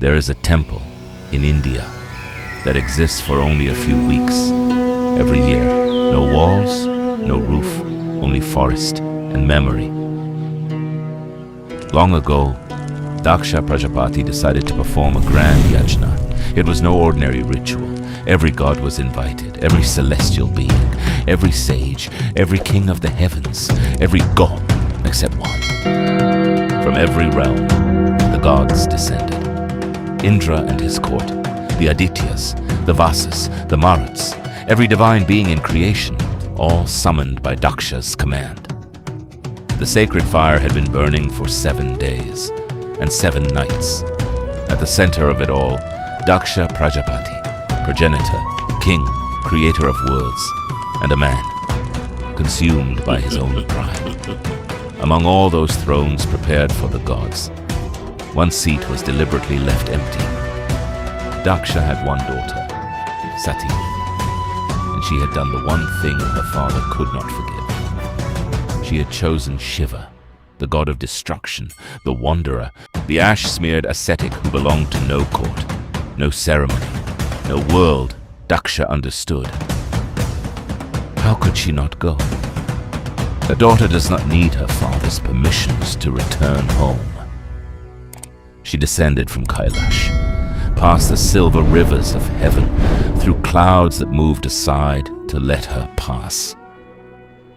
There is a temple in India that exists for only a few weeks every year. No walls, no roof, only forest and memory. Long ago, Daksha Prajapati decided to perform a grand Yajna. It was no ordinary ritual. Every god was invited, every celestial being, every sage, every king of the heavens, every god except one. From every realm, the gods descended. Indra and his court, the Adityas, the Vasas, the Maruts, every divine being in creation, all summoned by Daksha's command. The sacred fire had been burning for 7 days and 7 nights. At the center of it all, Daksha Prajapati, progenitor, king, creator of worlds, and a man, consumed by his own pride. Among all those thrones prepared for the gods, one seat was deliberately left empty. Daksha had one daughter, Sati, and she had done the one thing her father could not forgive. She had chosen Shiva, the god of destruction, the wanderer, the ash-smeared ascetic who belonged to no court, no ceremony, no world Daksha understood. How could she not go? A daughter does not need her father's permissions to return home. She descended from Kailash, past the silver rivers of heaven, through clouds that moved aside to let her pass.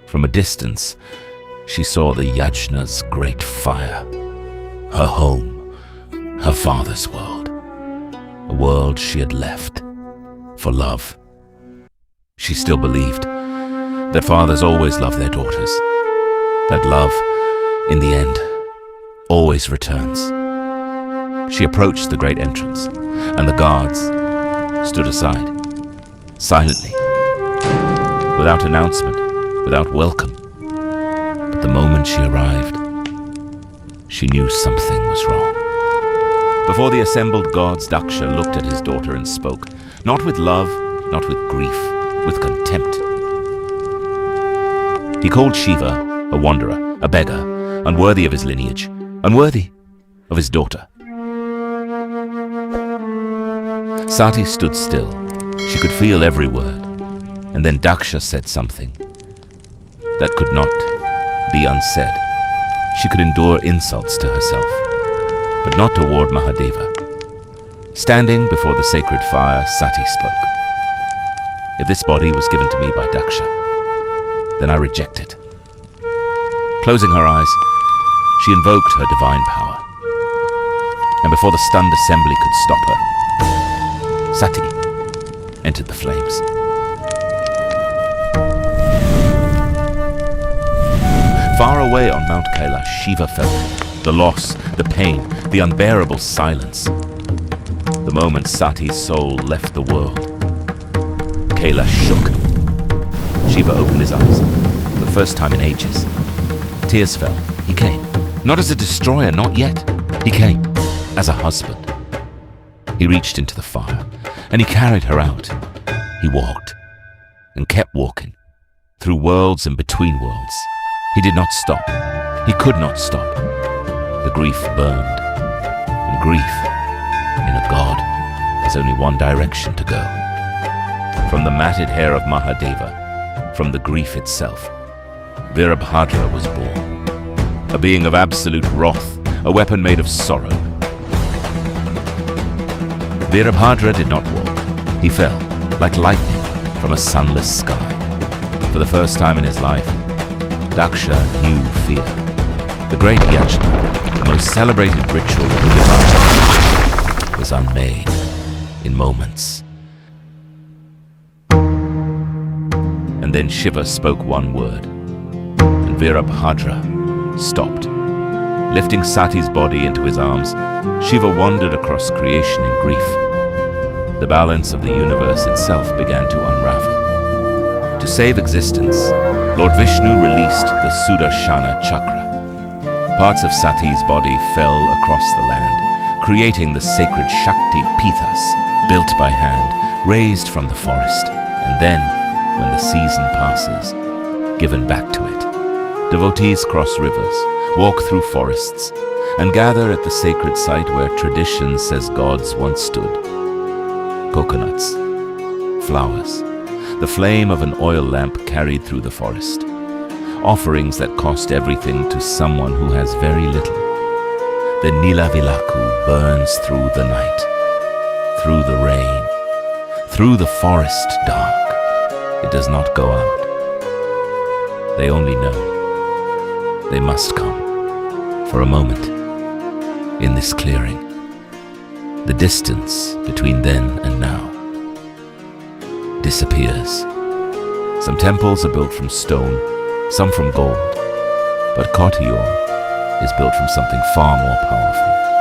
From a distance, she saw the Yajna's great fire, her home, her father's world, a world she had left for love. She still believed that fathers always love their daughters, that love, in the end, always returns. She approached the great entrance, and the guards stood aside, silently, without announcement, without welcome. But the moment she arrived, she knew something was wrong. Before the assembled gods, Daksha looked at his daughter and spoke, not with love, not with grief, with contempt. He called Shiva a wanderer, a beggar, unworthy of his lineage, unworthy of his daughter. Sati stood still. She could feel every word. And then Daksha said something that could not be unsaid. She could endure insults to herself, but not toward Mahadeva. Standing before the sacred fire, Sati spoke. If this body was given to me by Daksha, then I reject it. Closing her eyes, she invoked her divine power. And before the stunned assembly could stop her, Sati entered the flames. Far away on Mount Kailash, Shiva felt the loss, the pain, the unbearable silence. The moment Sati's soul left the world, Kailash shook. Shiva opened his eyes, for the first time in ages. Tears fell. He came. Not as a destroyer, not yet. He came as a husband. He reached into the fire, and he carried her out. He walked, and kept walking, through worlds and between worlds. He did not stop. He could not stop. The grief burned, and grief, in a god, has only one direction to go. From the matted hair of Mahadeva, from the grief itself, Virabhadra was born, a being of absolute wrath, a weapon made of sorrow. Virabhadra did not walk. He fell, like lightning, from a sunless sky. For the first time in his life, Daksha knew fear. The great Yajna, the most celebrated ritual of the divine, was unmade in moments. And then Shiva spoke one word, and Virabhadra stopped. Lifting Sati's body into his arms, Shiva wandered across creation in grief. The balance of the universe itself began to unravel. To save existence, Lord Vishnu released the Sudarshana chakra. Parts of Sati's body fell across the land, creating the sacred Shakti Pithas, built by hand, raised from the forest, and then, when the season passes, given back to it. Devotees cross rivers, walk through forests, and gather at the sacred site where tradition says gods once stood. Coconuts, flowers, the flame of an oil lamp carried through the forest. Offerings that cost everything to someone who has very little. The Nilavilaku burns through the night, through the rain, through the forest dark. It does not go out. They only know they must come for a moment in this clearing. The distance between then and now disappears. Some temples are built from stone, some from gold, but Kottiyoor is built from something far more powerful.